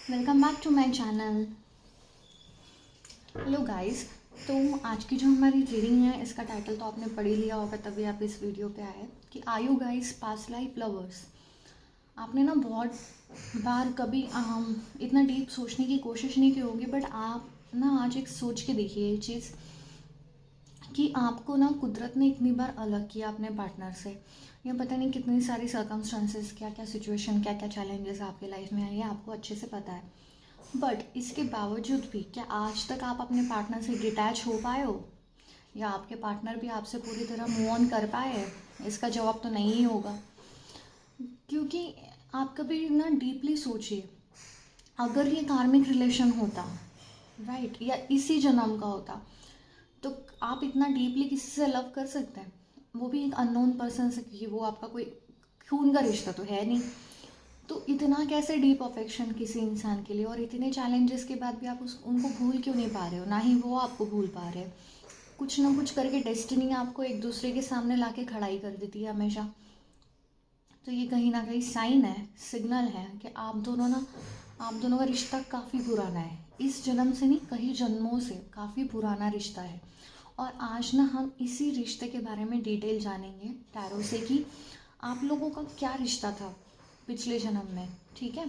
Welcome back to my channel. Hello guys. तो आज की जो हमारी रीडिंग है इसका टाइटल तो आपने पढ़ ही लिया होगा, तभी आप इस वीडियो पे आए कि are you guys past life lovers. आपने ना बहुत बार कभी इतना डीप सोचने की कोशिश नहीं की होगी, बट आप ना आज एक सोच के देखिए ये चीज़ कि आपको ना कुदरत ने इतनी बार अलग किया अपने पार्टनर से, या पता नहीं कितनी सारी सर्कमस्टांसेस, क्या क्या सिचुएशन, क्या क्या चैलेंजेस आपके लाइफ में आए, ये आपको अच्छे से पता है। बट इसके बावजूद भी क्या आज तक आप अपने पार्टनर से डिटैच हो पाए हो, या आपके पार्टनर भी आपसे पूरी तरह मूव ऑन कर पाए हैं? इसका जवाब तो नहीं ही होगा, क्योंकि आप कभी ना डीपली सोचिए, अगर ये कार्मिक रिलेशन होता, राइट, या इसी जन्म का होता, तो आप इतना डीपली किसी से लव कर सकते हैं, वो भी एक अननोन पर्सन से, क्योंकि वो आपका कोई खून का रिश्ता तो है नहीं। तो इतना कैसे डीप अफेक्शन किसी इंसान के लिए, और इतने चैलेंजेस के बाद भी आप उनको भूल क्यों नहीं पा रहे हो, ना ही वो आपको भूल पा रहे हो। कुछ ना कुछ करके डेस्टिनी आपको एक दूसरे के सामने लाके खड़ाई कर देती है हमेशा। तो ये कहीं ना कहीं साइन है, सिग्नल है कि आप दोनों का रिश्ता काफ़ी पुराना है। इस जन्म से नहीं, कई जन्मों से काफ़ी पुराना रिश्ता है। और आज ना हम इसी रिश्ते के बारे में डिटेल जानेंगे टैरो से कि आप लोगों का क्या रिश्ता था पिछले जन्म में, ठीक है?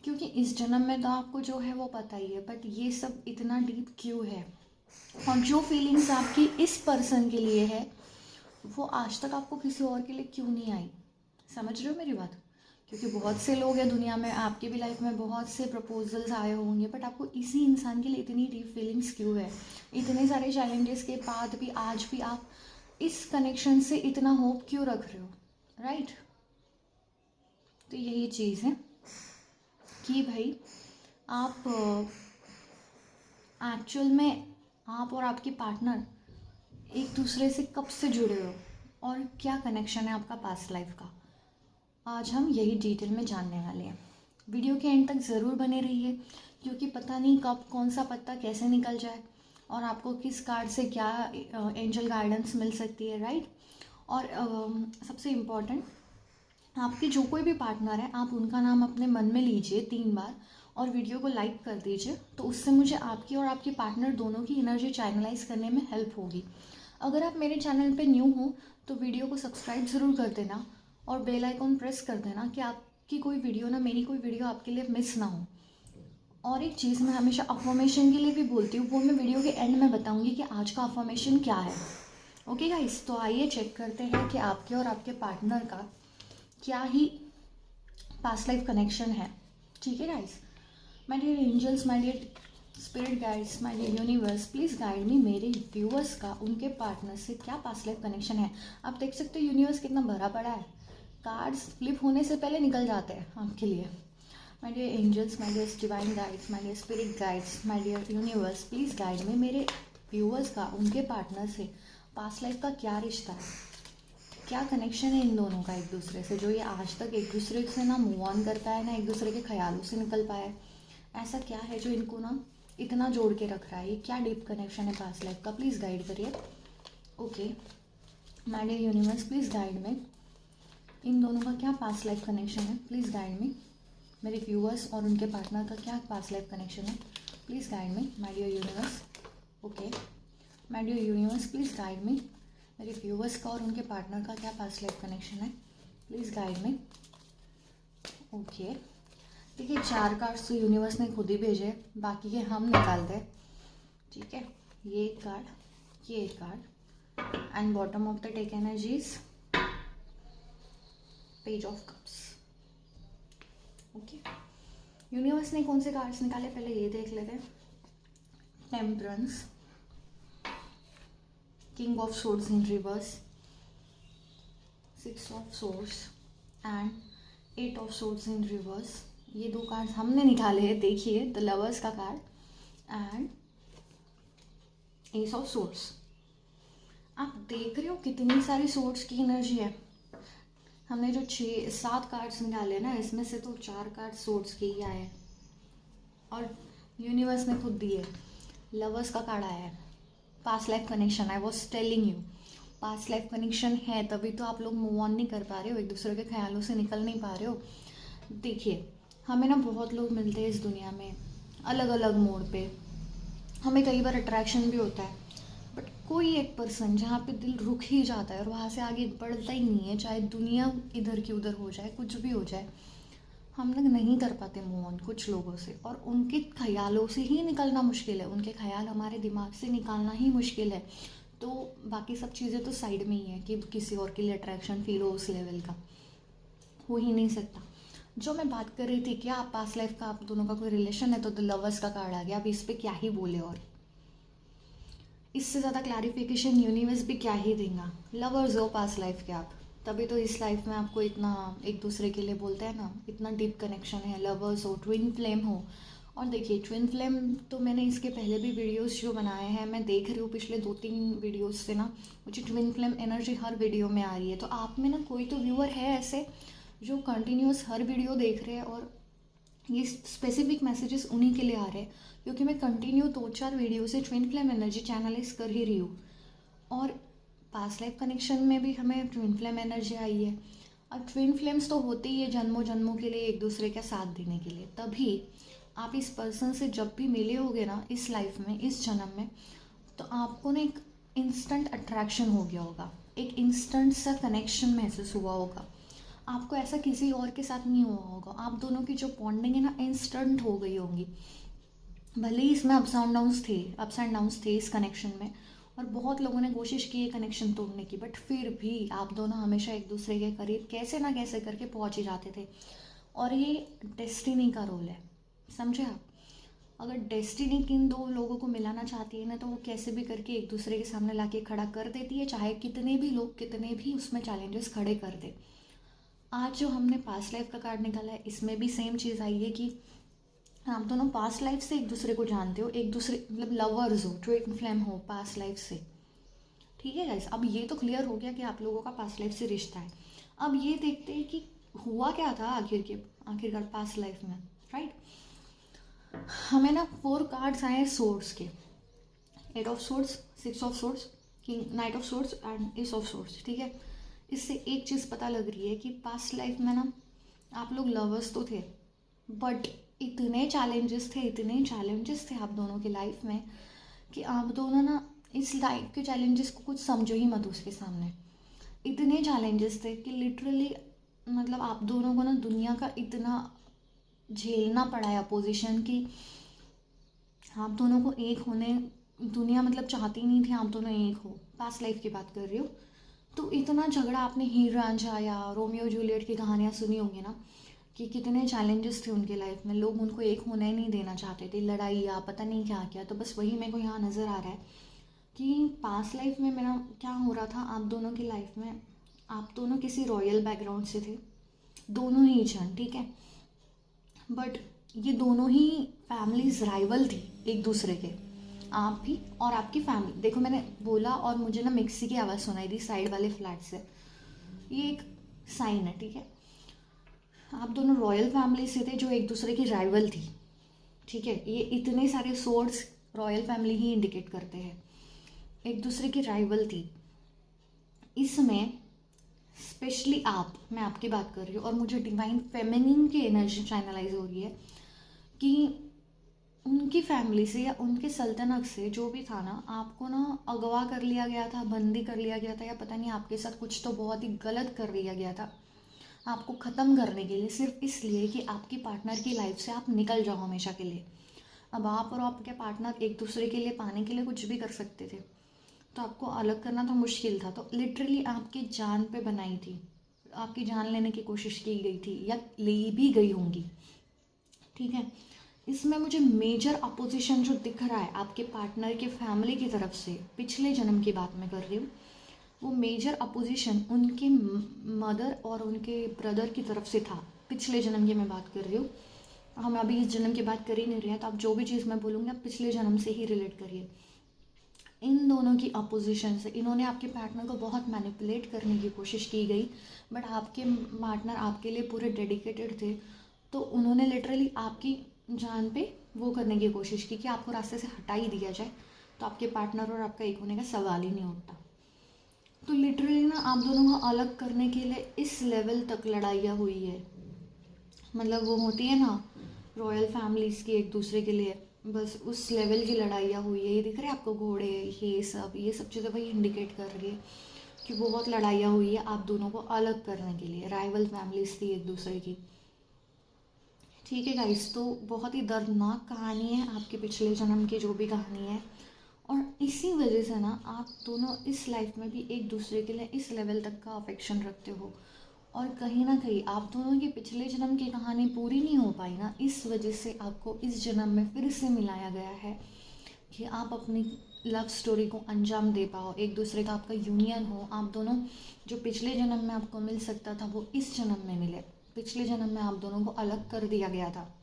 क्योंकि इस जन्म में तो आपको जो है वो पता ही है, बट ये सब इतना डीप क्यों है, और जो फीलिंग्स आपकी इस पर्सन के लिए है वो आज तक आपको किसी और के लिए क्यों नहीं आई। समझ रहे हो मेरी बात? क्योंकि बहुत से लोग हैं दुनिया में, आपकी भी लाइफ में बहुत से प्रपोजल्स आए होंगे, बट आपको इसी इंसान के लिए इतनी डीप फीलिंग्स क्यों है? इतने सारे चैलेंजेस के बाद भी आज भी आप इस कनेक्शन से इतना होप क्यों रख रहे हो, राइट? तो यही चीज़ है कि भाई आप एक्चुअल में आप और आपकी पार्टनर एक दूसरे से कब से जुड़े हो, और क्या कनेक्शन है आपका पास्ट लाइफ का। आज हम यही डिटेल में जानने वाले हैं। वीडियो के एंड तक ज़रूर बने रहिए, क्योंकि पता नहीं कब कौन सा पत्ता कैसे निकल जाए, और आपको किस कार्ड से क्या एंजल गाइडेंस मिल सकती है, राइट? और सबसे इम्पॉर्टेंट, आपके जो कोई भी पार्टनर है, आप उनका नाम अपने मन में लीजिए 3 बार, और वीडियो को लाइक कर दीजिए। तो उससे मुझे आपकी और आपके पार्टनर दोनों की एनर्जी चैनलाइज करने में हेल्प होगी। अगर आप मेरे चैनल पे न्यू हो तो वीडियो को सब्सक्राइब ज़रूर कर देना, और बेल आइकॉन प्रेस कर देना कि आपकी कोई वीडियो ना, मेरी कोई वीडियो आपके लिए मिस ना हो। और एक चीज़ मैं हमेशा अफर्मेशन के लिए भी बोलती हूँ, वो मैं वीडियो के एंड में बताऊँगी कि आज का अफर्मेशन क्या है। ओके गाइस, तो आइए चेक करते हैं कि आपके और आपके पार्टनर का क्या ही पास्ट लाइफ कनेक्शन है। ठीक है guys? My dear angels, my dear spirit guides, my dear universe, please guide me, मेरे व्यूअर्स का उनके पार्टनर से क्या पास्ट लाइफ कनेक्शन है। आप देख सकते हो यूनिवर्स कितना भरा पड़ा है, कार्ड्स फ्लिप होने से पहले निकल जाते हैं आपके लिए। My dear angels, my dear divine guides, my dear spirit guides, my dear universe, please guide me, मेरे व्यूअर्स का उनके पार्टनर से पास्ट लाइफ का क्या रिश्ता है, क्या कनेक्शन है इन दोनों का एक दूसरे से, जो ये आज तक एक दूसरे से ना मूव ऑन कर पाए, ना एक दूसरे के ख्यालों से निकल पाए। ऐसा क्या है जो इनको ना इतना जोड़ के रख रहा है, ये क्या डीप कनेक्शन है पास्ट लाइफ का, प्लीज़ गाइड करिए। Okay my dear universe, please guide me, इन दोनों का क्या पास्ट लाइफ कनेक्शन है, प्लीज़ गाइड में, मेरे व्यूअर्स और उनके पार्टनर का क्या पास्ट लाइफ कनेक्शन है, please guide me, my dear universe. Okay my dear universe, please guide me, मेरे व्यूअर्स का और उनके पार्टनर का क्या पास्ट लाइफ कनेक्शन है, प्लीज़ गाइड में। ओके, देखिए 4 कार्ड्स तो यूनिवर्स ने खुद ही भेजे, बाकी के हम निकाल दें, ठीक है? ये एक कार्ड, ये एक card, and bottom of the take energies page of cups. Okay, universe ने कौन से कार्ड्स निकाले पहले ये देख लेते हैं। Temperance, king of swords in reverse, 6 of swords and 8 of swords in reverse. ये 2 कार्ड्स हमने निकाले हैं, देखिए द लवर्स का card and S of swords. आप देख रहे हो कितनी सारी सोर्ड्स की एनर्जी है। हमने जो 7 कार्ड्स निकाले ना, इसमें से तो 4 कार्ड सोर्ड्स के ही आए हैं, और यूनिवर्स ने खुद दिए। लवर्स का कार्ड आया है, past life connection. I was telling you, past life connection है, तभी तो आप लोग मूव ऑन नहीं कर पा रहे हो, एक दूसरे के ख्यालों से निकल नहीं पा रहे हो। देखिए हमें ना बहुत लोग मिलते हैं इस दुनिया में अलग अलग मोड़ पे। हमें कई बार अट्रैक्शन भी होता है, बट कोई एक पर्सन जहाँ पे दिल रुक ही जाता है और वहाँ से आगे बढ़ता ही नहीं है, चाहे दुनिया इधर की उधर हो जाए, कुछ भी हो जाए, हम लोग नहीं कर पाते मूव ऑन कुछ लोगों से। और उनके ख्यालों से ही निकलना मुश्किल है, उनके ख्याल हमारे दिमाग से निकालना ही मुश्किल है। तो बाकी सब चीज़ें तो साइड में ही है कि किसी और के लिए अट्रैक्शन फील हो, उस लेवल का हो ही नहीं सकता। जो मैं बात कर रही थी, क्या आप पास्ट लाइफ का आप दोनों का कोई रिलेशन है, तो द लवर्स का कार्ड आ गया। अब इस पर क्या ही बोले, और इससे ज़्यादा क्लैरिफिकेशन यूनिवर्स भी क्या ही देगा। लवर्स हो पास्ट लाइफ के आप, तभी तो इस लाइफ में आपको इतना एक दूसरे के लिए बोलते हैं ना, इतना डीप कनेक्शन है। लवर्स हो, ट्विन फ्लेम हो। और देखिए ट्विन फ्लेम तो मैंने इसके पहले भी वीडियोस जो बनाए हैं, मैं देख रही हूँ पिछले 2-3 वीडियोस से ना, मुझे ट्विन फ्लेम एनर्जी हर वीडियो में आ रही है। तो आप में ना कोई तो व्यूअर है ऐसे जो कंटिन्यूस हर वीडियो देख रहे हैं, और ये स्पेसिफिक मैसेजेस उन्हीं के लिए आ रहे हैं, क्योंकि मैं कंटिन्यू 2-4 वीडियो से ट्विन फ्लेम एनर्जी चैनलाइज कर ही रही हूँ। और पास्ट लाइफ कनेक्शन में भी हमें ट्विन फ्लेम एनर्जी आई है। अब ट्विन फ्लेम्स तो होते ही है जन्मों जन्मों के लिए, एक दूसरे का साथ देने के लिए। तभी आप इस पर्सन से जब भी मिले होगे ना इस लाइफ में, इस जन्म में, तो आपको ना एक इंस्टेंट अट्रैक्शन हो गया होगा, एक इंस्टेंट सा कनेक्शन महसूस हुआ होगा। आपको ऐसा किसी और के साथ नहीं हुआ होगा। आप दोनों की जो बॉन्डिंग है ना, इंस्टेंट हो गई होंगी। भले ही इसमें अप्स एंड डाउन्स थे इस कनेक्शन में, और बहुत लोगों ने कोशिश की है कनेक्शन तोड़ने की, बट फिर भी आप दोनों हमेशा एक दूसरे के करीब कैसे ना कैसे करके पहुंच ही जाते थे। और ये डेस्टिनी का रोल है, समझे आप। अगर डेस्टिनी किन दो लोगों को मिलाना चाहती है ना, तो वो कैसे भी करके एक दूसरे के सामने लाके खड़ा कर देती है, चाहे कितने भी लोग कितने भी उसमें चैलेंजेस खड़े कर दे। आज जो हमने पास्ट लाइफ का कार्ड निकाला है, इसमें भी सेम चीज़ आई है कि आप दोनों पास्ट लाइफ से एक दूसरे को जानते हो, एक दूसरे मतलब लवर्स हो, ट्विन फ्लेम हो पास्ट लाइफ से। ठीक है गाइस, अब ये तो क्लियर हो गया कि आप लोगों का पास्ट लाइफ से रिश्ता है। अब ये देखते हैं कि हुआ क्या था आखिरकार पास्ट लाइफ में, राइट। हमें ना 4 कार्ड्स आए सोर्ड्स के, 8 of swords, 6 of swords, king, night of swords and S of swords. ठीक है, इससे एक चीज़ पता लग रही है कि पास्ट लाइफ में ना आप लोग लवर्स तो थे, बट इतने चैलेंजेस थे आप दोनों की लाइफ में कि आप दोनों ना इस लाइफ के चैलेंजेस को कुछ समझो ही मत उसके सामने। इतने चैलेंजेस थे कि लिटरली मतलब आप दोनों को ना दुनिया का इतना झेलना पड़ा है अपोजिशन की आप दोनों को एक होने, दुनिया मतलब चाहती नहीं थी आप दोनों एक हो। पास्ट लाइफ की बात कर रही हूँ। तो इतना झगड़ा, आपने हीर रांझा या रोमियो जूलियट की कहानियाँ सुनी होंगी ना, कि कितने चैलेंजेस थे उनके लाइफ में, लोग उनको एक होने ही नहीं देना चाहते थे, लड़ाई या पता नहीं क्या क्या। तो बस वही मेरे को यहाँ नज़र आ रहा है कि पास्ट लाइफ में मेरा क्या हो रहा था आप दोनों की लाइफ में। आप दोनों किसी रॉयल बैकग्राउंड से थे, दोनों ही जन, ठीक है, बट ये दोनों ही फैमिलीज राइवल थी एक दूसरे के। आप भी और आपकी फैमिली, देखो मैंने बोला और मुझे ना मिक्सी की आवाज़ सुनाई दी साइड वाले फ्लैट से, ये एक साइन है, ठीक है। आप दोनों रॉयल फैमिली से थे जो एक दूसरे की राइवल थी, ठीक है। ये इतने सारे सोर्स रॉयल फैमिली ही इंडिकेट करते हैं, एक दूसरे की राइवल थी। इसमें स्पेशली मैं आपकी बात कर रही हूँ, और मुझे डिवाइन फेमिनिन की एनर्जी चैनलाइज हो रही है कि उनकी फैमिली से या उनके सल्तनत से जो भी था ना, आपको ना अगवा कर लिया गया था, बंदी कर लिया गया था, या पता नहीं आपके साथ कुछ तो बहुत ही गलत कर लिया गया था आपको ख़त्म करने के लिए, सिर्फ इसलिए कि आपकी पार्टनर की लाइफ से आप निकल जाओ हमेशा के लिए। अब आप और आपके पार्टनर एक दूसरे के लिए पाने के लिए कुछ भी कर सकते थे, तो आपको अलग करना तो मुश्किल था। तो लिटरली आपकी जान पे बनाई थी, आपकी जान लेने की कोशिश की गई थी या ले भी गई होंगी, ठीक है। इसमें मुझे मेजर अपोजिशन जो दिख रहा है आपके पार्टनर के फैमिली की तरफ से, पिछले जन्म की बात मैं कर रही हूँ, वो मेजर अपोजिशन उनके मदर और उनके ब्रदर की तरफ से था। पिछले जन्म की मैं बात कर रही हूँ, हम अभी इस जन्म की बात कर ही नहीं रहे हैं, तो आप जो भी चीज़ मैं बोलूँगी आप पिछले जन्म से ही रिलेट करिए। इन दोनों की अपोजिशन से इन्होंने आपके पार्टनर को बहुत मैनिपुलेट करने की कोशिश की गई, बट आपके पार्टनर आपके लिए पूरे डेडिकेटेड थे, तो उन्होंने लिटरली आपकी जान पे वो करने की कोशिश की कि आपको रास्ते से हटा ही दिया जाए, तो आपके पार्टनर और आपका एक होने का सवाल ही नहीं उठता। तो लिटरली ना आप दोनों को अलग करने के लिए इस लेवल तक लड़ाइयाँ हुई है, मतलब वो होती है ना रॉयल फैमिलीज़ की एक दूसरे के लिए, बस उस लेवल की लड़ाइयाँ हुई है। ये दिख रहे हैं आपको घोड़े, ये सब चीज़ें भाई इंडिकेट कर रही है कि बहुत लड़ाइयाँ हुई है आप दोनों को अलग करने के लिए। राइवल फैमिलीज़ थी एक दूसरे की। ठीक है गाइस, तो बहुत ही दर्दनाक कहानी है आपके पिछले जन्म की जो भी कहानी है, और इसी वजह से ना आप दोनों इस लाइफ में भी एक दूसरे के लिए इस लेवल तक का अफेक्शन रखते हो। और कहीं ना कहीं आप दोनों की पिछले जन्म की कहानी पूरी नहीं हो पाई ना, इस वजह से आपको इस जन्म में फिर से मिलाया गया है कि आप अपनी लव स्टोरी को अंजाम दे पाओ, एक दूसरे का आपका यूनियन हो। आप दोनों जो पिछले जन्म में आपको मिल सकता था वो इस जन्म में मिले। पिछले जन्म में आप दोनों को अलग कर दिया गया था।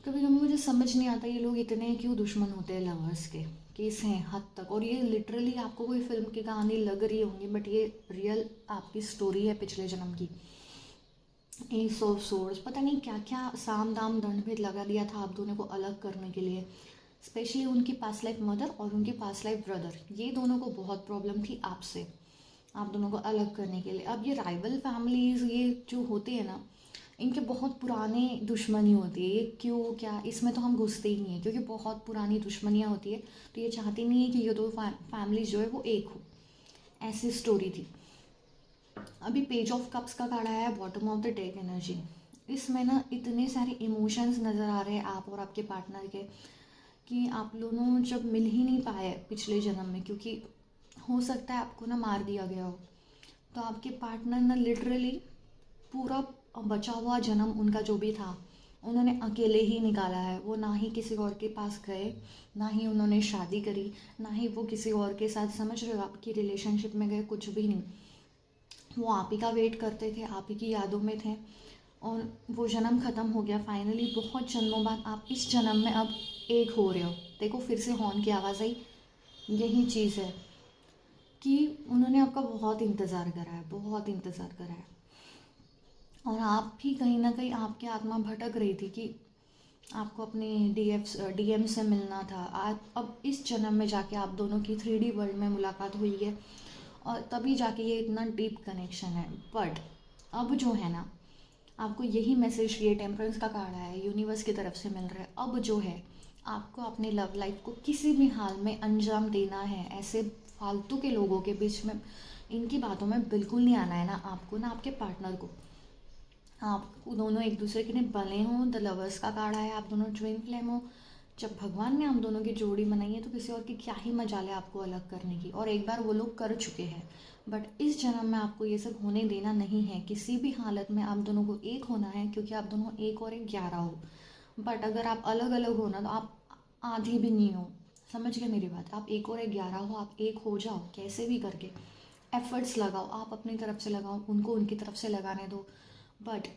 कभी कभी मुझे समझ नहीं आता ये लोग इतने क्यों दुश्मन होते हैं लवर्स के, केस हैं हद तक। और ये लिटरली आपको कोई फिल्म की कहानी लग रही होंगी, बट ये रियल आपकी स्टोरी है पिछले जन्म की। एस ऑफ सोर्स, पता नहीं क्या क्या साम दाम दंड भेद लगा दिया था आप दोनों को अलग करने के लिए। स्पेशली उनकी पास्ट लाइफ मदर और उनकी पास्ट लाइफ ब्रदर, ये दोनों को बहुत प्रॉब्लम थी आपसे, आप दोनों को अलग करने के लिए। अब ये राइवल फैमिलीज़ ये जो होते हैं ना, इनके बहुत पुराने दुश्मनी होती है। ये क्यों क्या इसमें तो हम घुसते ही नहीं है, क्योंकि बहुत पुरानी दुश्मनियाँ होती है। तो ये चाहते नहीं है कि ये दो फैमिलीज जो है वो एक हो। ऐसी स्टोरी थी। अभी पेज ऑफ कप्स का कार्ड आया है, bottom of the deck energy. इसमें ना इतने सारे इमोशंस नज़र आ रहे हैं आप और आपके पार्टनर के, कि आप दोनों जब मिल ही नहीं पाए पिछले जन्म में, क्योंकि हो सकता है आपको ना मार दिया गया हो, तो आपके पार्टनर ना लिटरली पूरा बचा हुआ जन्म उनका जो भी था उन्होंने अकेले ही निकाला है। वो ना ही किसी और के पास गए, ना ही उन्होंने शादी करी, ना ही वो किसी और के साथ, समझ रहे हो, आपकी रिलेशनशिप में गए, कुछ भी नहीं। वो आप ही का वेट करते थे, आप ही की यादों में थे। और वो जन्म ख़त्म हो गया फाइनली। बहुत जन्मों बाद आप इस जन्म में अब एक हो रहे हो। देखो फिर से हॉर्न की आवाज़ आई। यही चीज़ है कि उन्होंने आपका बहुत इंतज़ार करा है, बहुत इंतज़ार करा है। और आप भी कहीं ना कहीं आपकी आत्मा भटक रही थी कि आपको अपने डीएम से मिलना था। आप अब इस जन्म में जाके आप दोनों की 3D वर्ल्ड में मुलाकात हुई है, और तभी जाके ये इतना डीप कनेक्शन है। बट अब जो है ना, आपको यही मैसेज, ये टेम्परेंस का कार्ड आया है, यूनिवर्स की तरफ से मिल रहा है। अब जो है आपको अपनी लव लाइफ को किसी भी हाल में अंजाम देना है। ऐसे फालतू के लोगों के बीच में, इनकी बातों में बिल्कुल नहीं आना है, ना आपको ना आपके पार्टनर को। आप दोनों एक दूसरे के लिए बने हों। द लवर्स का कार्ड है, आप दोनों ट्विन फ्लेम हो। जब भगवान ने आप दोनों की जोड़ी बनाई है तो किसी और की क्या ही मजाल है आपको अलग करने की। और एक बार वो लोग कर चुके हैं, बट इस जन्म में आपको ये सब होने देना नहीं है। किसी भी हालत में आप दोनों को एक होना है, क्योंकि आप दोनों एक और एक 11 हो। बट अगर आप अलग अलग हो ना, तो आप आधी भी नहीं हो। समझ गए मेरी बात? आप एक और एक 11 हो, आप एक हो जाओ कैसे भी करके। एफर्ट्स लगाओ, आप अपनी तरफ से लगाओ, उनको उनकी तरफ से लगाने दो। बट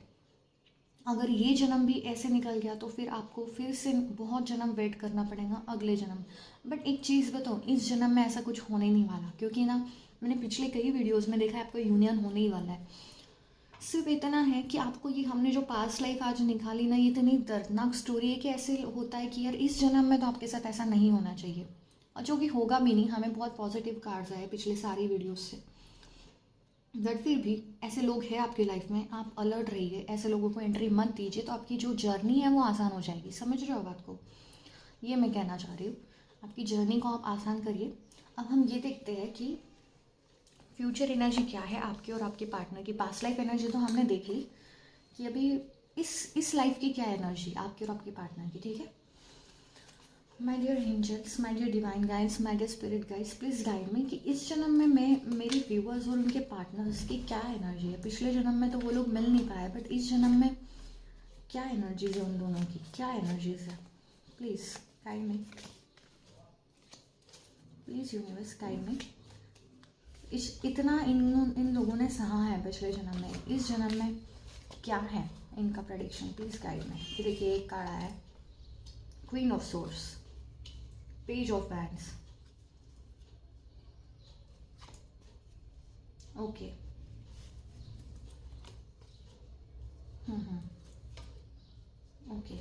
अगर ये जन्म भी ऐसे निकल गया तो फिर आपको फिर से बहुत जन्म वेट करना पड़ेगा अगले जन्म। बट एक चीज़ बताओ, इस जन्म में ऐसा कुछ होने नहीं वाला, क्योंकि ना मैंने पिछले कई वीडियोस में देखा है आपका यूनियन होने ही वाला है। सिर्फ इतना है कि आपको ये हमने जो पास्ट लाइफ आज निकाली ना, ये इतनी दर्दनाक स्टोरी है कि ऐसे होता है कि यार इस जन्म में तो आपके साथ ऐसा नहीं होना चाहिए, और जो कि होगा भी नहीं। हमें बहुत पॉजिटिव कार्ड्स आए पिछले सारी वीडियोज़ से। बट फिर भी ऐसे लोग हैं आपकी लाइफ में, आप अलर्ट रहिए, ऐसे लोगों को एंट्री मत दीजिए, तो आपकी जो जर्नी है वो आसान हो जाएगी। समझ रहे हो बात को? ये मैं कहना चाह रही हूँ, आपकी जर्नी को आप आसान करिए। अब हम ये देखते हैं कि फ्यूचर एनर्जी क्या है आपकी और आपके पार्टनर की। पास्ट लाइफ एनर्जी तो हमने देख ली कि अभी इस लाइफ की क्या एनर्जी आपकी और आपके पार्टनर की, ठीक है? My dear angels, my dear divine guides, my dear spirit guides, please guide me कि इस जन्म में मैं मेरे व्यूअर्स और उनके पार्टनर्स की क्या एनर्जी है। पिछले जन्म में तो वो लोग मिल नहीं पाए, बट इस जन्म में क्या एनर्जीज है उन दोनों की, क्या एनर्जीज है? Please guide me, please universe guide me. इतना इन लोगों ने सहा है पिछले जन्म में, इस जन्म में क्या है इनका प्रेडिक्शन? प्लीज़ गाइड मी। ये देखिए एक कार्ड आया है, queen of source, page of wands. Okay, okay,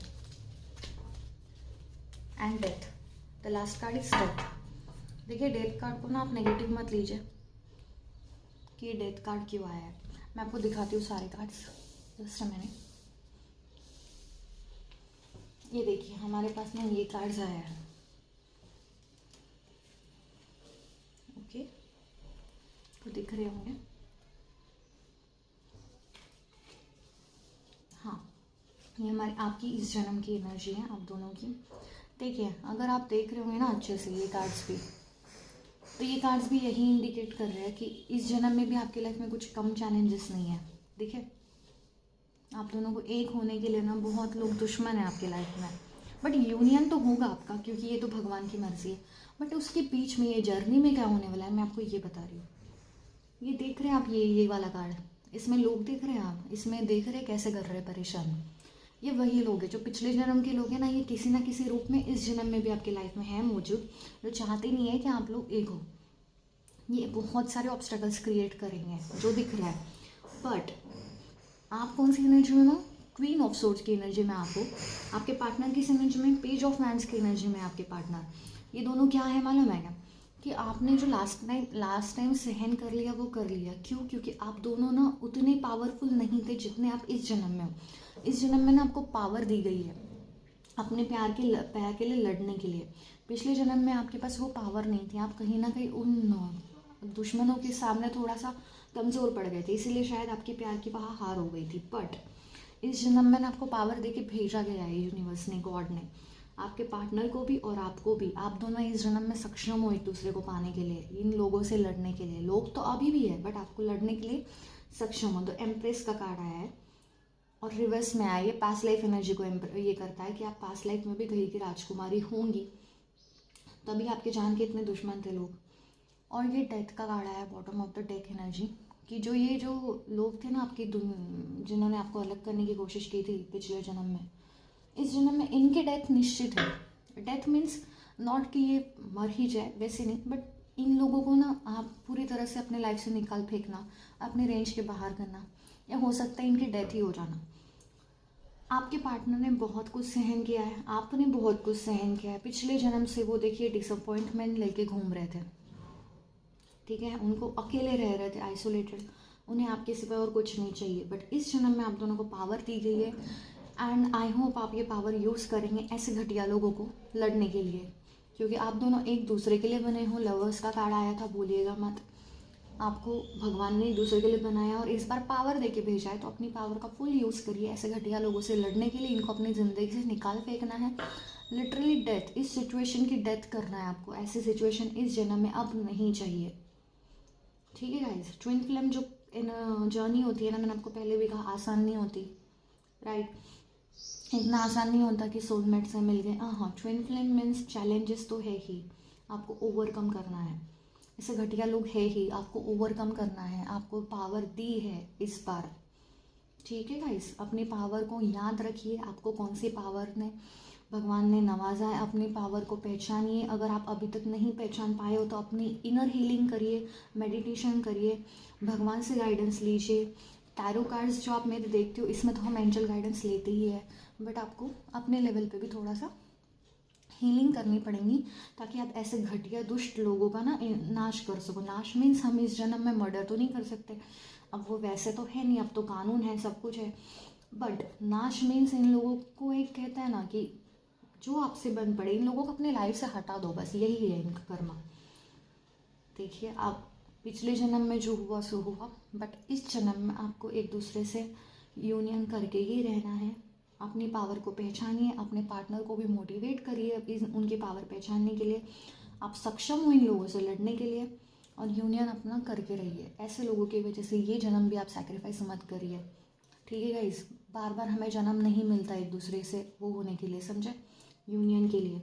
and death. The last card is death. देखिए डेथ कार्ड को ना आप नेगेटिव मत लीजिए कि डेथ कार्ड क्यों आया है। मैं आपको दिखाती हूँ सारे कार्ड्स, जस्ट अ मिनट। ये देखिए हमारे पास ना ये कार्ड्स आया है। ओके, तो दिख रहे होंगे। हाँ, ये हमारी आपकी इस जन्म की एनर्जी है, आप दोनों की। देखिए अगर आप देख रहे होंगे ना अच्छे से ये कार्ड्स भी, तो ये कार्ड्स भी यही इंडिकेट कर रहे हैं कि इस जन्म में भी आपकी लाइफ में कुछ कम चैलेंजेस नहीं है। देखिए आप दोनों को एक होने के लिए ना बहुत लोग दुश्मन है आपकी लाइफ में, बट यूनियन तो होगा आपका, क्योंकि ये तो भगवान की मर्जी है। बट उसके बीच में ये जर्नी में क्या होने वाला है मैं आपको ये बता रही हूँ। ये देख रहे हैं आप, ये वाला कार्ड, इसमें लोग देख रहे हैं आप, इसमें देख रहे हैं कैसे कर रहे हैं परेशान। ये वही लोग हैं जो पिछले जन्म के लोग हैं ना, ये किसी ना किसी रूप में इस जन्म में भी आपकी लाइफ में है मौजूद, जो चाहते नहीं है कि आप लोग एक हो। ये बहुत सारे ऑब्स्टेकल्स क्रिएट करेंगे जो दिख रहा है। बट आप कौन सी एनर्जी में हो? क्वीन ऑफ सोर्ड्स की एनर्जी में आप हो। आपके पार्टनर किस एनर्जी में? पेज ऑफ वैंड्स की एनर्जी में आपके पार्टनर। ये दोनों क्या है मालूम है क्या? कि आपने जो लास्ट टाइम सहन कर लिया वो कर लिया। क्यों? क्योंकि आप दोनों ना उतने पावरफुल नहीं थे जितने आप इस जन्म में हो। इस जन्म में ना आपको पावर दी गई है अपने प्यार के लिए लड़ने के लिए। पिछले जन्म में आपके पास वो पावर नहीं थी, आप कहीं ना कहीं उन दुश्मनों के सामने थोड़ा सा कमज़ोर पड़ गए थे, इसीलिए शायद आपके प्यार की वहाँ हार हो गई थी। बट इस जन्म में ना आपको पावर दे के भेजा गया है यूनिवर्स ने, गॉड ने, आपके पार्टनर को भी और आपको भी। आप दोनों इस जन्म में सक्षम हो एक दूसरे को पाने के लिए, इन लोगों से लड़ने के लिए। लोग तो अभी भी है बट आपको लड़ने के लिए सक्षम हो। तो एम्प्रेस का कार्ड आया है और रिवर्स में आया। ये पास्ट लाइफ एनर्जी को ये करता है कि आप पास्ट लाइफ में भी कहीं की राजकुमारी होंगी, तभी आपके जान के इतने दुश्मन थे लोग। और ये डेथ का कार्ड आया, bottom of the deck energy, कि जो लोग थे ना आपकी जिन्होंने आपको अलग करने की कोशिश की थी पिछले जन्म में, इस जन्म में इनकी डेथ निश्चित है। डेथ मीन्स नॉट कि ये मर ही जाए, वैसे नहीं, बट इन लोगों को ना आप पूरी तरह से अपने लाइफ से निकाल फेंकना, अपने रेंज के बाहर करना, या हो सकता है इनकी डेथ ही हो जाना। आपके पार्टनर ने बहुत कुछ सहन किया है, आपने बहुत कुछ सहन किया है पिछले जन्म से। वो देखिए डिसअपॉइंटमेंट लेके घूम रहे थे, ठीक है, उनको अकेले रह रहे थे, आइसोलेटेड, उन्हें आपके सिवा और कुछ नहीं चाहिए। बट इस जन्म में आप दोनों को पावर दी गई है एंड आई होप आप ये पावर यूज़ करेंगे ऐसे घटिया लोगों को लड़ने के लिए, क्योंकि आप दोनों एक दूसरे के लिए बने हो। लवर्स का कार्ड आया था, भूलिएगा मत, आपको भगवान ने एक दूसरे के लिए बनाया और इस बार पावर देके भेजा है, तो अपनी पावर का फुल यूज़ करिए ऐसे घटिया लोगों से लड़ने के लिए। इनको अपनी ज़िंदगी से निकाल फेंकना है, लिटरली डेथ, इस सिचुएशन की डेथ करना है आपको। ऐसी सिचुएशन इस जन्म में अब नहीं चाहिए, ठीक है गाइस। ट्विन फ्लेम जो जर्नी होती है ना, मैंने आपको पहले भी कहा, आसान नहीं होती, राइट? इतना आसान नहीं होता कि सोलमेट से मिल गए। हाँ, ट्विन फ्लेम मीन्स चैलेंजेस तो है ही, आपको ओवरकम करना है। ऐसे घटिया लोग है ही, आपको ओवरकम करना है, आपको पावर दी है इस बार, ठीक है गाइस। अपनी पावर को याद रखिए, आपको कौन सी पावर ने भगवान ने नवाजा है, अपनी पावर को पहचानिए। अगर आप अभी तक नहीं पहचान पाए हो तो अपनी इनर हीलिंग करिए, मेडिटेशन करिए, भगवान से गाइडेंस लीजिए। टैरो कार्ड्स जो आप मेरे देखते हो, इसमें तो हम एंजल गाइडेंस लेते ही है, बट आपको अपने लेवल पे भी थोड़ा सा हीलिंग करनी पड़ेगी, ताकि आप ऐसे घटिया दुष्ट लोगों का ना नाश कर सको। नाश मीन्स हम इस जन्म में मर्डर तो नहीं कर सकते, अब वो वैसे तो है नहीं, अब तो कानून है, सब कुछ है, बट नाश मीन्स इन लोगों को एक कहता है ना कि जो आपसे बन पड़े, इन लोगों को अपने लाइफ से हटा दो, बस यही है इनका कर्मा। देखिए आप पिछले जन्म में जो हुआ सो हुआ, बट इस जन्म में आपको एक दूसरे से यूनियन करके ही रहना है। अपनी पावर को पहचानिए, अपने पार्टनर को भी मोटिवेट करिए उनकी पावर पहचानने के लिए। आप सक्षम हो इन लोगों से लड़ने के लिए, और यूनियन अपना करके रहिए। ऐसे लोगों की वजह से ये जन्म भी आप सैक्रिफाइस मत करिए, ठीक है गाइस। बार बार हमें जन्म नहीं मिलता एक दूसरे से वो होने के लिए, समझे, यूनियन के लिए।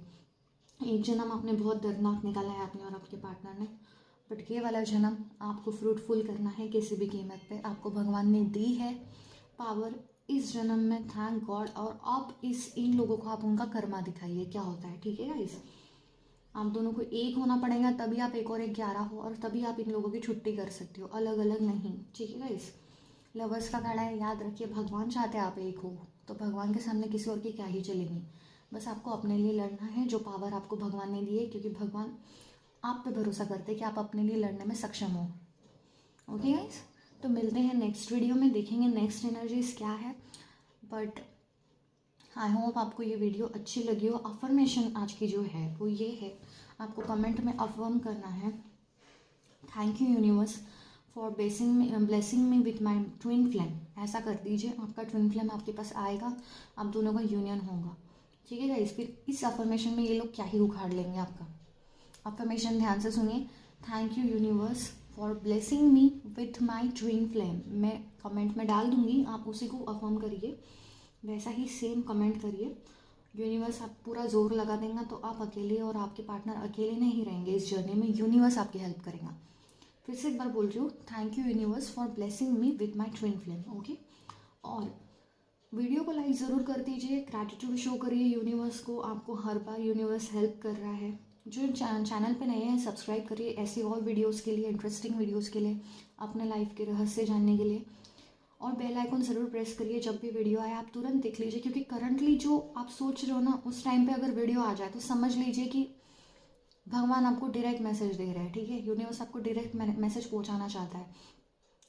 एक जन्म आपने बहुत दर्दनाक निकाला है आपने और आपके पार्टनर ने, बट ये वाला जन्म आपको फ्रूटफुल करना है किसी भी कीमत पे। आपको भगवान ने दी है पावर इस जन्म में, थैंक गॉड। और आप इन लोगों को आप उनका कर्मा दिखाइए क्या होता है, ठीक है गाइस। आप दोनों को एक होना पड़ेगा, तभी आप एक और एक 11 हो, और तभी आप इन लोगों की छुट्टी कर सकते हो, अलग अलग नहीं, ठीक है गाइस। लवर्स का कार्ड है, याद रखिए भगवान चाहते हैं आप एक हो, तो भगवान के सामने किसी और की क्या ही चलेंगी। बस आपको अपने लिए लड़ना है, जो पावर आपको भगवान ने दी है, क्योंकि भगवान आप पे भरोसा करते हैं कि आप अपने लिए लड़ने में सक्षम हो। ओके गाइस, तो मिलते हैं नेक्स्ट वीडियो में, देखेंगे नेक्स्ट एनर्जीज क्या है। बट आई होप आपको ये वीडियो अच्छी लगी हो। अफर्मेशन आज की जो है वो ये है, आपको कमेंट में अफर्म करना है, thank you universe for blessing me with my twin flame. ऐसा कर दीजिए, आपका ट्विन फ्लेम आपके पास आएगा, आप दोनों का यूनियन होगा। ठीक है गाइस, फिर इस अफर्मेशन में ये लोग क्या ही उखाड़ लेंगे आपका। अफर्मेशन ध्यान से सुनिए, thank you universe for blessing me with my twin flame. मैं कमेंट में डाल दूंगी, आप उसी को अफर्म करिए, वैसा ही सेम कमेंट करिए। यूनिवर्स आप पूरा जोर लगा देंगे तो आप अकेले और आपके पार्टनर अकेले नहीं रहेंगे इस जर्नी में, यूनिवर्स आपकी हेल्प करेगा। फिर से एक बार बोल रही हूँ, thank you universe for blessing me with my twin flame. Okay, और वीडियो को लाइक ज़रूर कर दीजिए, ग्रैटिट्यूड शो करिए यूनिवर्स को, आपको हर बार यूनिवर्स हेल्प कर रहा है। जो चैनल पे नए हैं सब्सक्राइब करिए ऐसी और वीडियोस के लिए, इंटरेस्टिंग वीडियोस के लिए, अपने लाइफ के रहस्य जानने के लिए। और बेल आइकन ज़रूर प्रेस करिए, जब भी वीडियो आए आप तुरंत देख लीजिए, क्योंकि करंटली जो आप सोच रहे हो ना उस टाइम पे अगर वीडियो आ जाए तो समझ लीजिए कि भगवान आपको डायरेक्ट मैसेज दे रहा है। ठीक है, यूनिवर्स आपको डायरेक्ट मैसेज पहुंचाना चाहता है,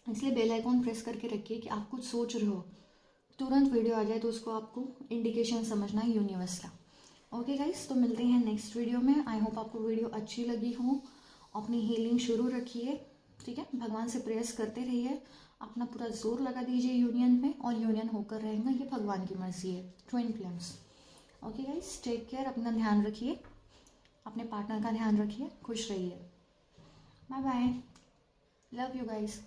इसलिए बेल आइकन प्रेस करके रखिए कि आप कुछ सोच रहे हो, तुरंत वीडियो आ जाए तो उसको आपको इंडिकेशन समझना है यूनिवर्स का। ओके गाइस, तो मिलते हैं नेक्स्ट वीडियो में। आई होप आपको वीडियो अच्छी लगी हो। अपनी हीलिंग शुरू रखिए, ठीक है, भगवान से प्रेयर्स करते रहिए, अपना पूरा जोर लगा दीजिए यूनियन में, और यूनियन होकर रहेगा, ये भगवान की मर्जी है। Twin flames. Okay guys, take care, अपना ध्यान रखिए, अपने पार्टनर का ध्यान रखिए, खुश रहिए। Bye bye, love you guys.